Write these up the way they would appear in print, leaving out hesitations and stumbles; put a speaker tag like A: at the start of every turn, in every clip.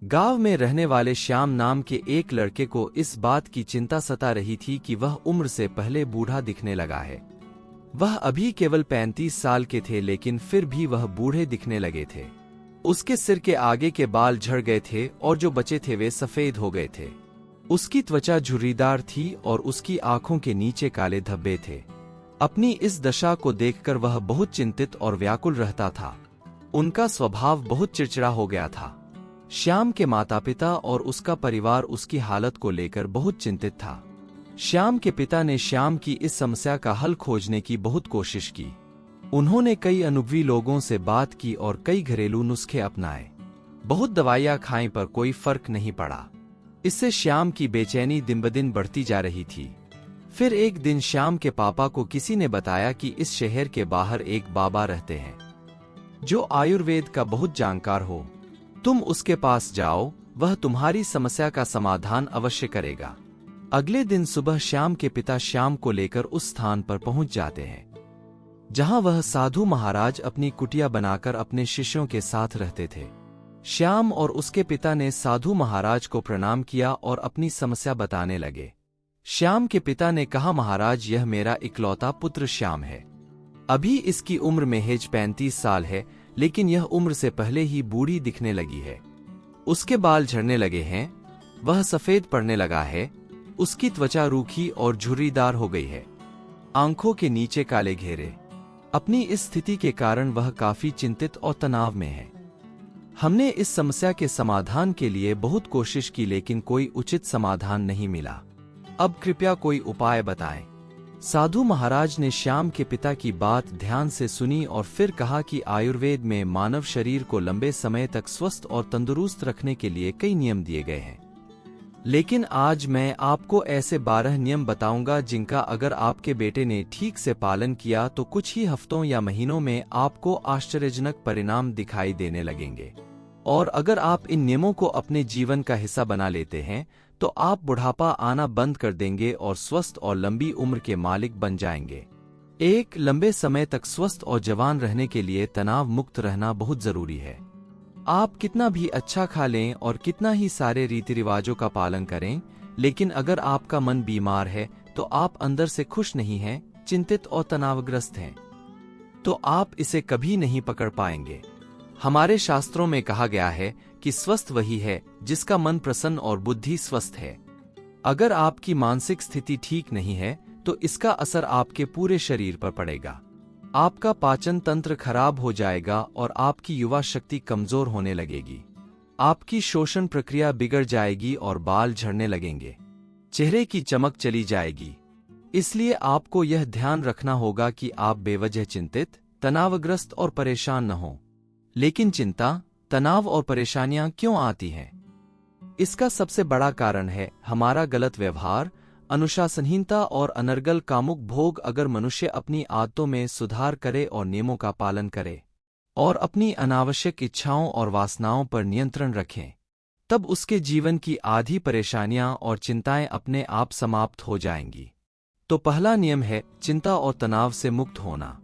A: गांव में रहने वाले श्याम नाम के एक लड़के को इस बात की चिंता सता रही थी कि वह उम्र से पहले बूढ़ा दिखने लगा है। वह अभी केवल 35 साल के थे, लेकिन फिर भी वह बूढ़े दिखने लगे थे। उसके सिर के आगे के बाल झड़ गए थे और जो बचे थे वे सफेद हो गए थे। उसकी त्वचा झुर्रीदार थी और उसकी आंखों के नीचे काले धब्बे थे। अपनी इस दशा को देखकर वह बहुत चिंतित और व्याकुल रहता था। उनका स्वभाव बहुत चिड़चिड़ा हो गया था। श्याम के माता पिता और उसका परिवार उसकी हालत को लेकर बहुत चिंतित था। श्याम के पिता ने श्याम की इस समस्या का हल खोजने की बहुत कोशिश की। उन्होंने कई अनुभवी लोगों से बात की और कई घरेलू नुस्खे अपनाए। बहुत दवाइयां खाई पर कोई फर्क नहीं पड़ा। इससे श्याम की बेचैनी दिन ब दिन बढ़ती जा रही थी। फिर एक दिन श्याम के पापा को किसी ने बताया कि इस शहर के बाहर एक बाबा रहते हैं जो आयुर्वेद का बहुत जानकार हो। तुम उसके पास जाओ, वह तुम्हारी समस्या का समाधान अवश्य करेगा। अगले दिन सुबह श्याम के पिता श्याम को लेकर उस स्थान पर पहुंच जाते हैं जहां वह साधु महाराज अपनी कुटिया बनाकर अपने शिष्यों के साथ रहते थे। श्याम और उसके पिता ने साधु महाराज को प्रणाम किया और अपनी समस्या बताने लगे। श्याम के पिता ने कहा, महाराज, यह मेरा इकलौता पुत्र श्याम है। अभी इसकी उम्र महज 35 साल है, लेकिन यह उम्र से पहले ही बूढ़ी दिखने लगी है। उसके बाल झड़ने लगे हैं, वह सफेद पड़ने लगा है, उसकी त्वचा रूखी और झुर्रीदार हो गई है, आंखों के नीचे काले घेरे। अपनी इस स्थिति के कारण वह काफी चिंतित और तनाव में है। हमने इस समस्या के समाधान के लिए बहुत कोशिश की, लेकिन कोई उचित समाधान नहीं मिला। अब कृपया कोई उपाय बताएं। साधु महाराज ने श्याम के पिता की बात ध्यान से सुनी और फिर कहा कि आयुर्वेद में मानव शरीर को लंबे समय तक स्वस्थ और तंदुरुस्त रखने के लिए कई नियम दिए गए हैं, लेकिन आज मैं आपको ऐसे 12 नियम बताऊंगा जिनका अगर आपके बेटे ने ठीक से पालन किया तो कुछ ही हफ्तों या महीनों में आपको आश्चर्यजनक परिणाम दिखाई देने लगेंगे। और अगर आप इन नियमों को अपने जीवन का हिस्सा बना लेते हैं तो आप बुढ़ापा आना बंद कर देंगे और स्वस्थ और लंबी उम्र के मालिक बन जाएंगे। एक लंबे समय तक स्वस्थ और जवान रहने के लिए तनाव मुक्त रहना बहुत जरूरी है। आप कितना भी अच्छा खा लें और कितना ही सारे रीति रिवाजों का पालन करें, लेकिन अगर आपका मन बीमार है तो आप अंदर से खुश नहीं हैं, चिंतित और तनावग्रस्त हैं, तो आप इसे कभी नहीं पकड़ पाएंगे। हमारे शास्त्रों में कहा गया है कि स्वस्थ वही है जिसका मन प्रसन्न और बुद्धि स्वस्थ है। अगर आपकी मानसिक स्थिति ठीक नहीं है तो इसका असर आपके पूरे शरीर पर पड़ेगा। आपका पाचन तंत्र खराब हो जाएगा और आपकी युवा शक्ति कमजोर होने लगेगी। आपकी शोषण प्रक्रिया बिगड़ जाएगी और बाल झड़ने लगेंगे। चेहरे की चमक चली जाएगी। इसलिए आपको यह ध्यान रखना होगा कि आप बेवजह चिंतित, तनावग्रस्त और परेशान न हों। लेकिन चिंता, तनाव और परेशानियां क्यों आती हैं? इसका सबसे बड़ा कारण है हमारा गलत व्यवहार, अनुशासनहीनता और अनर्गल कामुक भोग। अगर मनुष्य अपनी आदतों में सुधार करे और नियमों का पालन करे और अपनी अनावश्यक इच्छाओं और वासनाओं पर नियंत्रण रखें, तब उसके जीवन की आधी परेशानियां और चिंताएं अपने आप समाप्त हो जाएंगी। तो पहला नियम है चिंता और तनाव से मुक्त होना।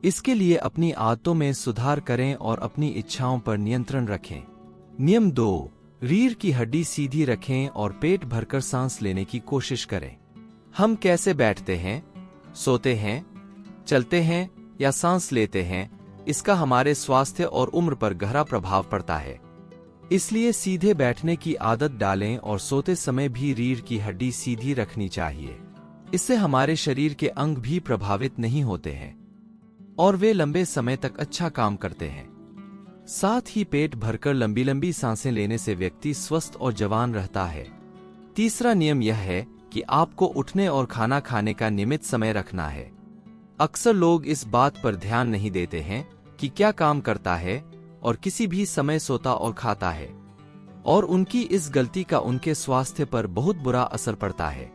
A: इसके लिए अपनी आदतों में सुधार करें और अपनी इच्छाओं पर नियंत्रण रखें। नियम 2, रीढ़ की हड्डी सीधी रखें और पेट भरकर सांस लेने की कोशिश करें। हम कैसे बैठते हैं, सोते हैं, चलते हैं या सांस लेते हैं, इसका हमारे स्वास्थ्य और उम्र पर गहरा प्रभाव पड़ता है। इसलिए सीधे बैठने की आदत डालें और सोते समय भी रीढ़ की हड्डी सीधी रखनी चाहिए। इससे हमारे शरीर के अंग भी प्रभावित नहीं होते हैं और वे लंबे समय तक अच्छा काम करते हैं। साथ ही पेट भरकर लंबी लंबी सांसें लेने से व्यक्ति स्वस्थ और जवान रहता है। तीसरा नियम यह है कि आपको उठने और खाना खाने का नियमित समय रखना है। अक्सर लोग इस बात पर ध्यान नहीं देते हैं कि क्या काम करता है और किसी भी समय सोता और खाता है, और उनकी इस गलती का उनके स्वास्थ्य पर बहुत बुरा असर पड़ता है।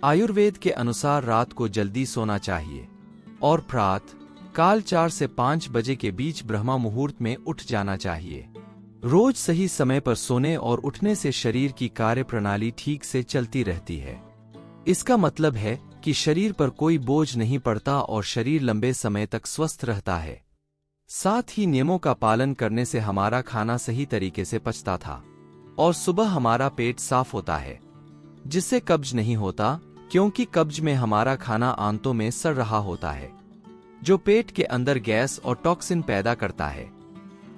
A: आयुर्वेद के अनुसार रात को जल्दी सोना चाहिए और प्रातः काल 4 से 5 बजे के बीच ब्रह्मा मुहूर्त में उठ जाना चाहिए। रोज सही समय पर सोने और उठने से शरीर की कार्य प्रणाली ठीक से चलती रहती है। इसका मतलब है कि शरीर पर कोई बोझ नहीं पड़ता और शरीर लंबे समय तक स्वस्थ रहता है। साथ ही नियमों का पालन करने से हमारा खाना सही तरीके से पचता था। और सुबह हमारा पेट साफ होता है, जिससे कब्ज नहीं होता, क्योंकि कब्ज में हमारा खाना आंतों में सड़ रहा होता है, जो पेट के अंदर गैस और टॉक्सिन पैदा करता है,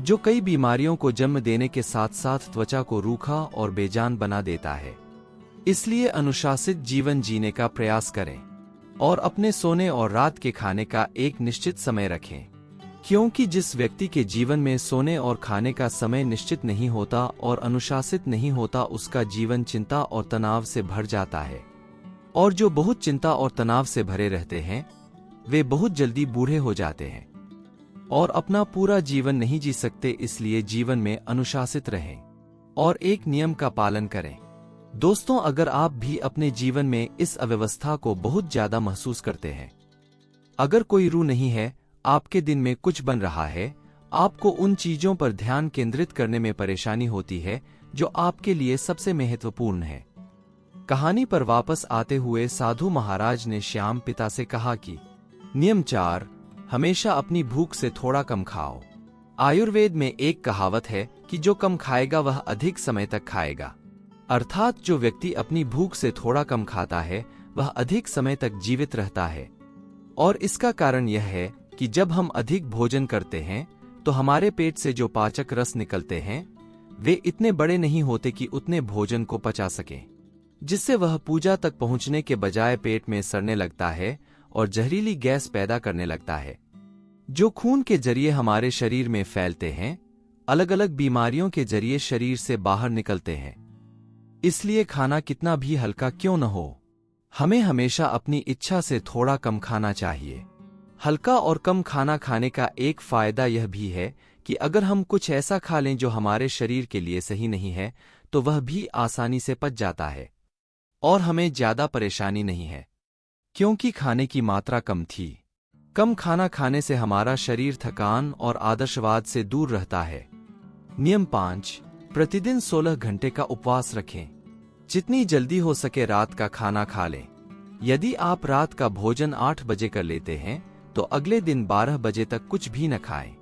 A: जो कई बीमारियों को जन्म देने के साथ साथ त्वचा को रूखा और बेजान बना देता है। इसलिए अनुशासित जीवन जीने का प्रयास करें और अपने सोने और रात के खाने का एक निश्चित समय रखें, क्योंकि जिस व्यक्ति के जीवन में सोने और खाने का समय निश्चित नहीं होता और अनुशासित नहीं होता, उसका जीवन चिंता और तनाव से भर जाता है। और जो बहुत चिंता और तनाव से भरे रहते हैं, वे बहुत जल्दी बूढ़े हो जाते हैं और अपना पूरा जीवन नहीं जी सकते। इसलिए जीवन में अनुशासित रहें और एक नियम का पालन करें। दोस्तों, अगर आप भी अपने जीवन में इस अव्यवस्था को बहुत ज्यादा महसूस करते हैं, अगर कोई रूह नहीं है, आपके दिन में कुछ बन रहा है, आपको उन चीजों पर ध्यान केंद्रित करने में परेशानी होती है जो आपके लिए सबसे महत्वपूर्ण है। कहानी पर वापस आते हुए साधु महाराज ने श्याम पिता से कहा कि नियम 4, हमेशा अपनी भूख से थोड़ा कम खाओ। आयुर्वेद में एक कहावत है कि जो कम खाएगा वह अधिक समय तक खाएगा, अर्थात जो व्यक्ति अपनी भूख से थोड़ा कम खाता है वह अधिक समय तक जीवित रहता है। और इसका कारण यह है कि जब हम अधिक भोजन करते हैं तो हमारे पेट से जो पाचक रस निकलते हैं वे इतने बड़े नहीं होते कि उतने भोजन को पचा सकें, जिससे वह पूजा तक पहुंचने के बजाय पेट में सड़ने लगता है और जहरीली गैस पैदा करने लगता है, जो खून के जरिए हमारे शरीर में फैलते हैं, अलग अलग बीमारियों के जरिए शरीर से बाहर निकलते हैं। इसलिए खाना कितना भी हल्का क्यों न हो, हमें हमेशा अपनी इच्छा से थोड़ा कम खाना चाहिए। हल्का और कम खाना खाने का एक फायदा यह भी है कि अगर हम कुछ ऐसा खा लें जो हमारे शरीर के लिए सही नहीं है, तो वह भी आसानी से पच जाता है और हमें ज्यादा परेशानी नहीं है, क्योंकि खाने की मात्रा कम थी। कम खाना खाने से हमारा शरीर थकान और आदर्शवाद से दूर रहता है। नियम 5, प्रतिदिन 16 घंटे का उपवास रखें। जितनी जल्दी हो सके रात का खाना खा लें। यदि आप रात का भोजन 8 बजे कर लेते हैं तो अगले दिन 12 बजे तक कुछ भी न खाएं।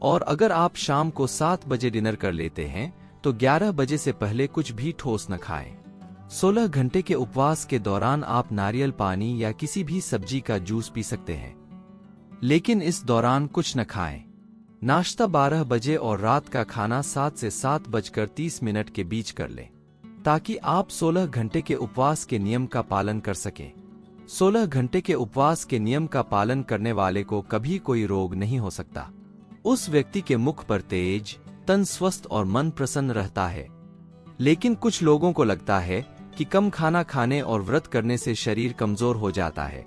A: और अगर आप शाम को 7 बजे डिनर कर लेते हैं तो 11 बजे से पहले कुछ भी ठोस न खाएं। 16 घंटे के उपवास के दौरान आप नारियल पानी या किसी भी सब्जी का जूस पी सकते हैं, लेकिन इस दौरान कुछ न खाएं। नाश्ता 12 बजे और रात का खाना 7 से 7:30 के बीच कर लें, ताकि आप 16 घंटे के उपवास के नियम का पालन कर सकें। 16 घंटे के उपवास के नियम का पालन करने वाले को कभी कोई रोग नहीं हो सकता। उस व्यक्ति के मुख पर तेज, तन स्वस्थ और मन प्रसन्न रहता है। लेकिन कुछ लोगों को लगता है कि कम खाना खाने और व्रत करने से शरीर कमजोर हो जाता है,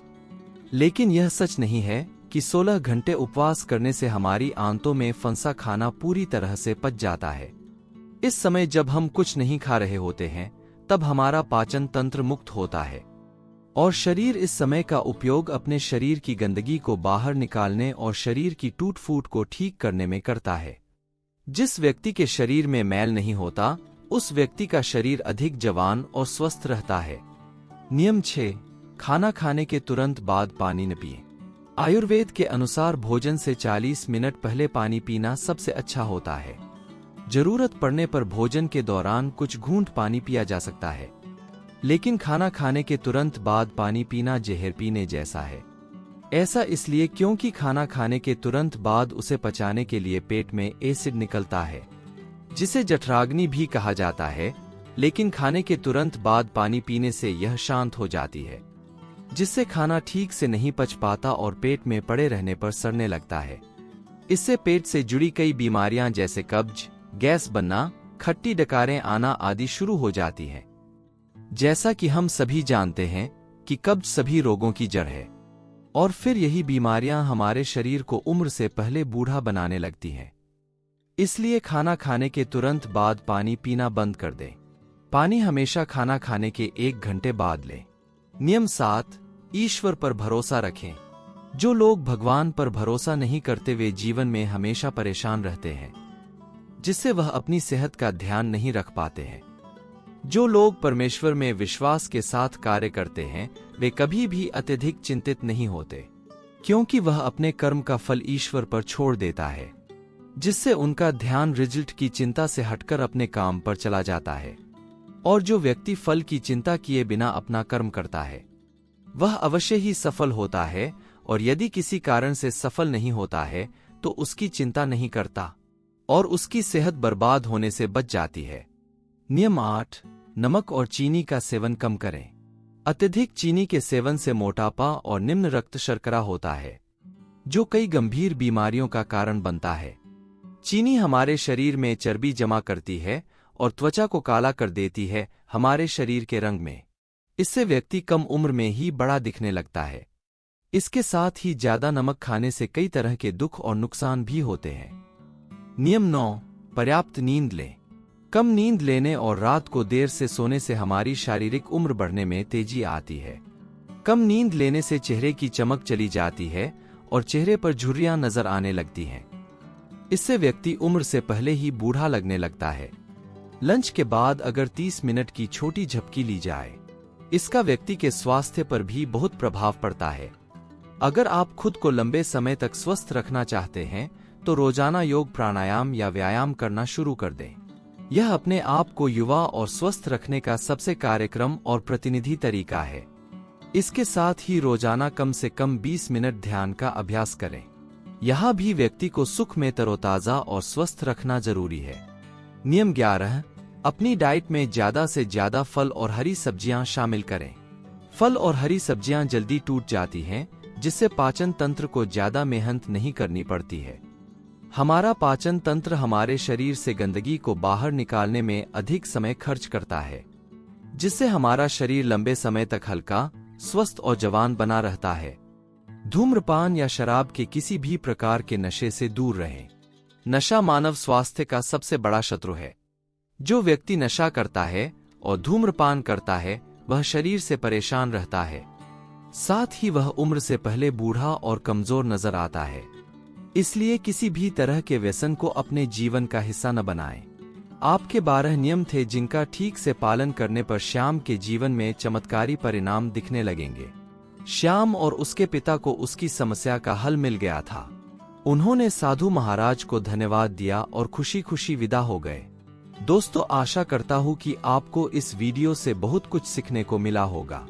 A: लेकिन यह सच नहीं है कि 16 घंटे उपवास करने से हमारी आंतों में फंसा खाना पूरी तरह से पच जाता है। इस समय जब हम कुछ नहीं खा रहे होते हैं, तब हमारा पाचन तंत्र मुक्त होता है और शरीर इस समय का उपयोग अपने शरीर की गंदगी को बाहर निकालने और शरीर की टूट फूट को ठीक करने में करता है। जिस व्यक्ति के शरीर में मैल नहीं होता, उस व्यक्ति का शरीर अधिक जवान और स्वस्थ रहता है। नियम 6, खाना खाने के तुरंत बाद पानी न पिएं। आयुर्वेद के अनुसार भोजन से 40 मिनट पहले पानी पीना सबसे अच्छा होता है। जरूरत पड़ने पर भोजन के दौरान कुछ घूंट पानी पिया जा सकता है, लेकिन खाना खाने के तुरंत बाद पानी पीना जहर पीने जैसा है। ऐसा इसलिए क्योंकि खाना खाने के तुरंत बाद उसे पचाने के लिए पेट में एसिड निकलता है, जिसे जठराग्नि भी कहा जाता है। लेकिन खाने के तुरंत बाद पानी पीने से यह शांत हो जाती है, जिससे खाना ठीक से नहीं पच पाता और पेट में पड़े रहने पर सड़ने लगता है। इससे पेट से जुड़ी कई बीमारियां जैसे कब्ज, गैस बनना, खट्टी डकारें आना आदि शुरू हो जाती हैं। जैसा कि हम सभी जानते हैं कि कब्ज सभी रोगों की जड़ है और फिर यही बीमारियां हमारे शरीर को उम्र से पहले बूढ़ा बनाने लगती हैं। इसलिए खाना खाने के तुरंत बाद पानी पीना बंद कर दें। पानी हमेशा खाना खाने के 1 घंटे बाद लें। नियम 7, ईश्वर पर भरोसा रखें। जो लोग भगवान पर भरोसा नहीं करते वे जीवन में हमेशा परेशान रहते हैं, जिससे वह अपनी सेहत का ध्यान नहीं रख पाते हैं। जो लोग परमेश्वर में विश्वास के साथ कार्य करते हैं वे कभी भी अत्यधिक चिंतित नहीं होते, क्योंकि वह अपने कर्म का फल ईश्वर पर छोड़ देता है। जिससे उनका ध्यान रिजल्ट की चिंता से हटकर अपने काम पर चला जाता है। और जो व्यक्ति फल की चिंता किए बिना अपना कर्म करता है वह अवश्य ही सफल होता है, और यदि किसी कारण से सफल नहीं होता है तो उसकी चिंता नहीं करता और उसकी सेहत बर्बाद होने से बच जाती है। नियम 8, नमक और चीनी का सेवन कम करें। अत्यधिक चीनी के सेवन से मोटापा और निम्न रक्त शर्करा होता है, जो कई गंभीर बीमारियों का कारण बनता है। चीनी हमारे शरीर में चर्बी जमा करती है और त्वचा को काला कर देती है हमारे शरीर के रंग में। इससे व्यक्ति कम उम्र में ही बड़ा दिखने लगता है। इसके साथ ही ज्यादा नमक खाने से कई तरह के दुख और नुकसान भी होते हैं। नियम 9, पर्याप्त नींद लें। कम नींद लेने और रात को देर से सोने से हमारी शारीरिक उम्र बढ़ने में तेजी आती है। कम नींद लेने से चेहरे की चमक चली जाती है और चेहरे पर झुर्रियां नजर आने लगती हैं। इससे व्यक्ति उम्र से पहले ही बूढ़ा लगने लगता है। लंच के बाद अगर 30 मिनट की छोटी झपकी ली जाए, इसका व्यक्ति के स्वास्थ्य पर भी बहुत प्रभाव पड़ता है। अगर आप खुद को लंबे समय तक स्वस्थ रखना चाहते हैं तो रोजाना योग, प्राणायाम या व्यायाम करना शुरू कर दें। यह अपने आप को युवा और स्वस्थ रखने का सबसे कार्यक्रम और प्रतिनिधि तरीका है। इसके साथ ही रोजाना कम से कम 20 मिनट ध्यान का अभ्यास करें। यहाँ भी व्यक्ति को सुख में तरोताजा और स्वस्थ रखना जरूरी है। नियम 11, अपनी डाइट में ज्यादा से ज्यादा फल और हरी सब्जियां शामिल करें। फल और हरी सब्जियां जल्दी टूट जाती हैं, जिससे पाचन तंत्र को ज्यादा मेहनत नहीं करनी पड़ती है। हमारा पाचन तंत्र हमारे शरीर से गंदगी को बाहर निकालने में अधिक समय खर्च करता है, जिससे हमारा शरीर लंबे समय तक हल्का, स्वस्थ और जवान बना रहता है। धूम्रपान या शराब के किसी भी प्रकार के नशे से दूर रहें। नशा मानव स्वास्थ्य का सबसे बड़ा शत्रु है। जो व्यक्ति नशा करता है और धूम्रपान करता है वह शरीर से परेशान रहता है, साथ ही वह उम्र से पहले बूढ़ा और कमजोर नजर आता है। इसलिए किसी भी तरह के व्यसन को अपने जीवन का हिस्सा न बनाएं। आपके 12 नियम थे जिनका ठीक से पालन करने पर श्याम के जीवन में चमत्कारी परिणाम दिखने लगेंगे। श्याम और उसके पिता को उसकी समस्या का हल मिल गया था। उन्होंने साधु महाराज को धन्यवाद दिया और खुशी खुशी विदा हो गए। दोस्तों, आशा करता हूँ कि आपको इस वीडियो से बहुत कुछ सीखने को मिला होगा।